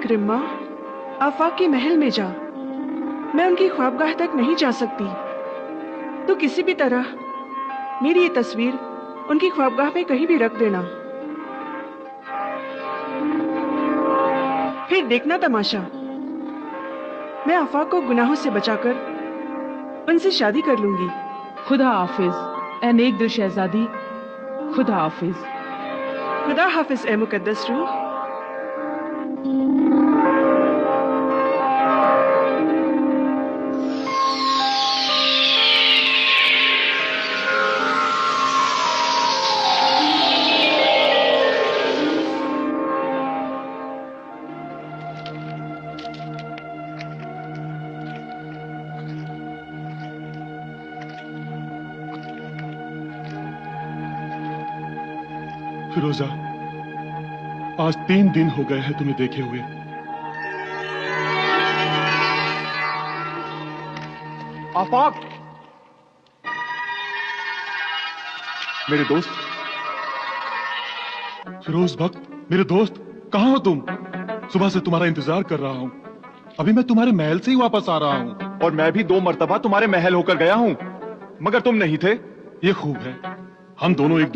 क्रिम्मा, आफाक के महल में जा। मैं उनकी ख्वाबगाह तक नहीं जा सकती, तो किसी भी तरह मेरी ये तस्वीर उनकी ख्वाबगाह में कहीं भी रख देना। फिर देखना तमाशा, मैं आफाक को गुनाहों से बचाकर उनसे शादी कर लूंगी। खुदा हाफिज ए नेक दिल शहजादी, खुदा हाफिज। खुदा हाफिज ए मुकद्दस रूह। फिरोजा, आज 3 दिन हो गए हैं तुम्हें देखे हुए। आफाक, मेरे दोस्त। फिरोज भक्त, मेरे दोस्त, कहां हो तुम? सुबह से तुम्हारा इंतजार कर रहा हूं। अभी मैं तुम्हारे महल से ही वापस आ रहा हूं। और मैं भी 2 मर्तबा तुम्हारे महल होकर गया हूं, मगर तुम नहीं थे। ये खूब है, हम दोनों एक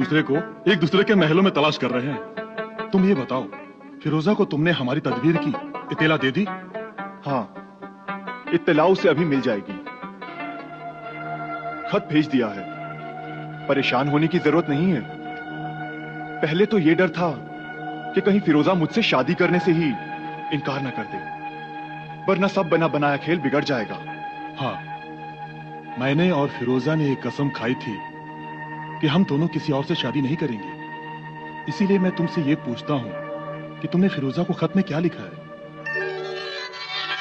दूसरे के महलों में तलाश कर रहे हैं। तुम ये बताओ, फिरोजा को तुमने हमारी तदबीर की इत्तला दे दी? हाँ, इत्तला उसे अभी मिल जाएगी। खत भेज दिया है। परेशान होने की जरूरत नहीं है। पहले तो ये डर था कि कहीं फिरोजा मुझसे शादी करने से ही इनकार न कर दे, वरना सब बना बनाया खेल बिगड़ जाएगा। हाँ, मैंने और फिरोजा ने एक कसम खाई थी कि हम दोनों किसी और से शादी नहीं करेंगे। इसीलिए मैं तुमसे ये पूछता हूं कि तुमने फिरोजा को खत में क्या लिखा है?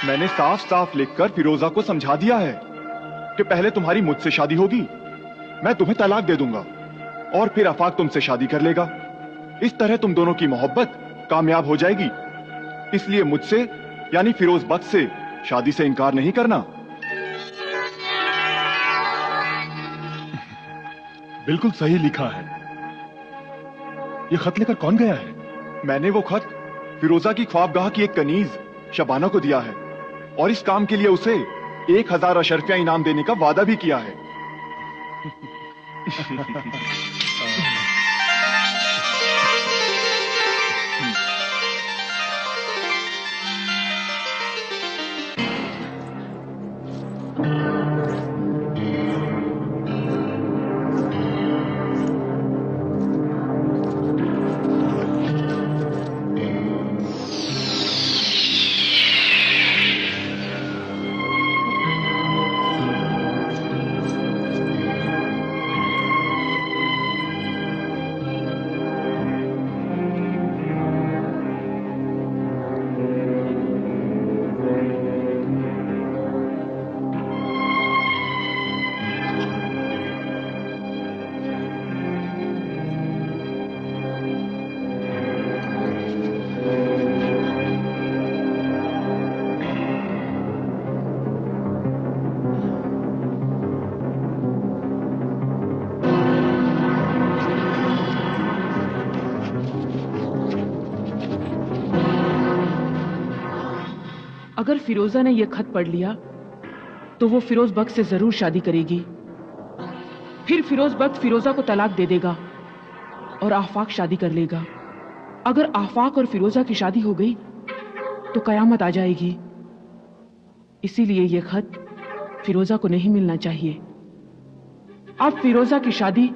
मैंने साफ साफ लिखकर फिरोजा को समझा दिया है कि पहले तुम्हारी मुझसे शादी होगी, मैं तुम्हें तलाक दे दूंगा, और फिर आफाक तुमसे शादी कर लेगा। इस तरह तुम दोनों की मोहब्बत कामयाब हो जाएगी। इसलिए मुझसे यानी फिरोज बख्श से शादी से इनकार नहीं करना। बिल्कुल सही लिखा है। ये खत लेकर कौन गया है? मैंने वो खत फिरोजा की ख्वाबगाह की एक कनीज शबाना को दिया है, और इस काम के लिए उसे 1000 अशरफिया इनाम देने का वादा भी किया है। अगर फिरोजा ने यह खत पढ़ लिया तो वो फिरोज बख्श से जरूर शादी करेगी। फिर फिरोज बख्श फिरोजा को तलाक दे देगा और आफाक शादी कर लेगा। अगर आफाक और फिरोजा की शादी हो गई तो कयामत आ जाएगी। इसीलिए यह खत फिरोजा को नहीं मिलना चाहिए। अब फिरोजा की शादी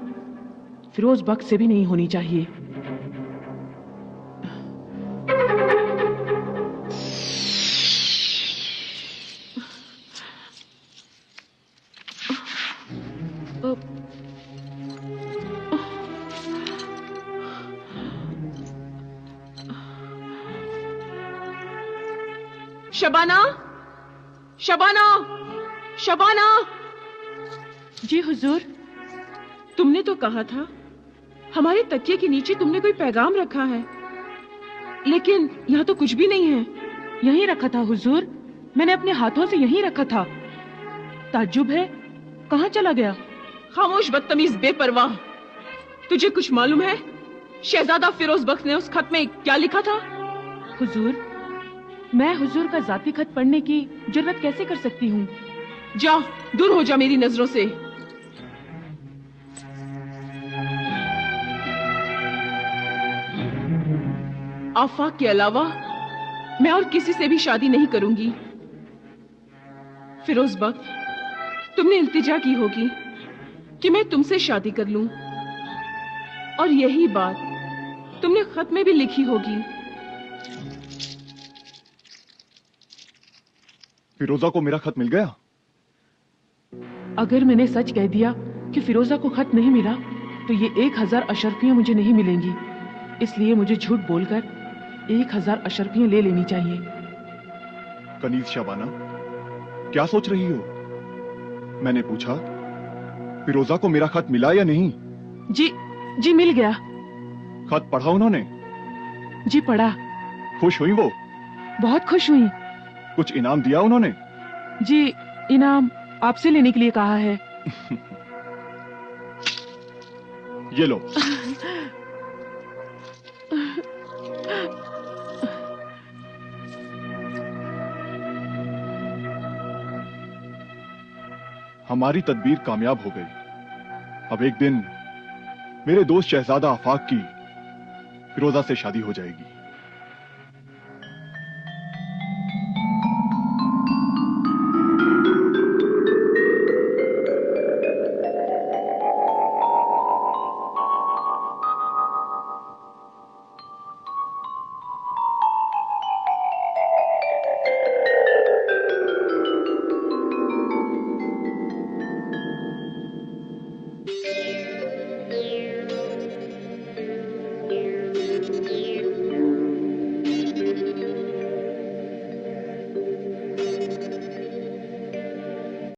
फिरोज बख्श से भी नहीं होनी चाहिए। शबाना, शबाना, शबाना। जी हुजूर। तुमने तो कहा था हमारे तकिए के नीचे तुमने कोई पैगाम रखा है, लेकिन यहाँ तो कुछ भी नहीं है। यहीं रखा था हुजूर, मैंने अपने हाथों से यहीं रखा था। ताज्जुब है, कहाँ चला गया? खामोश बदतमीज बेपरवाह, तुझे कुछ मालूम है शहजादा फिरोज बख्श ने उस खत में क्या लिखा था? हुजूर, मैं हुजूर का जाती खत पढ़ने की जुर्रत कैसे कर सकती हूँ? जा, दूर हो जा मेरी नजरों से। आफाक के अलावा मैं और किसी से भी शादी नहीं करूंगी। फिरोज बख्श, तुमने इल्तिजा की होगी कि मैं तुमसे शादी कर लूं, और यही बात तुमने खत में भी लिखी होगी। फिरोजा को मेरा खत मिल गया? अगर मैंने सच कह दिया कि फिरोजा को खत नहीं मिला तो ये 1000 अशरफियां मुझे नहीं मिलेंगी, इसलिए मुझे झूठ बोलकर 1000 अशरफियां ले लेनी चाहिए। कनीज शबाना, क्या सोच रही हो? मैंने पूछा फिरोजा को मेरा खत मिला या नहीं? जी मिल गया। खत पढ़ा उन्होंने? जी पढ़ा। खुश हुई वो? बहुत खुश हुई। कुछ इनाम दिया उन्होंने? जी, इनाम आपसे लेने के लिए कहा है। ये लो। हमारी तदबीर कामयाब हो गई। अब एक दिन मेरे दोस्त शहजादा आफाक की फिरोजा से शादी हो जाएगी।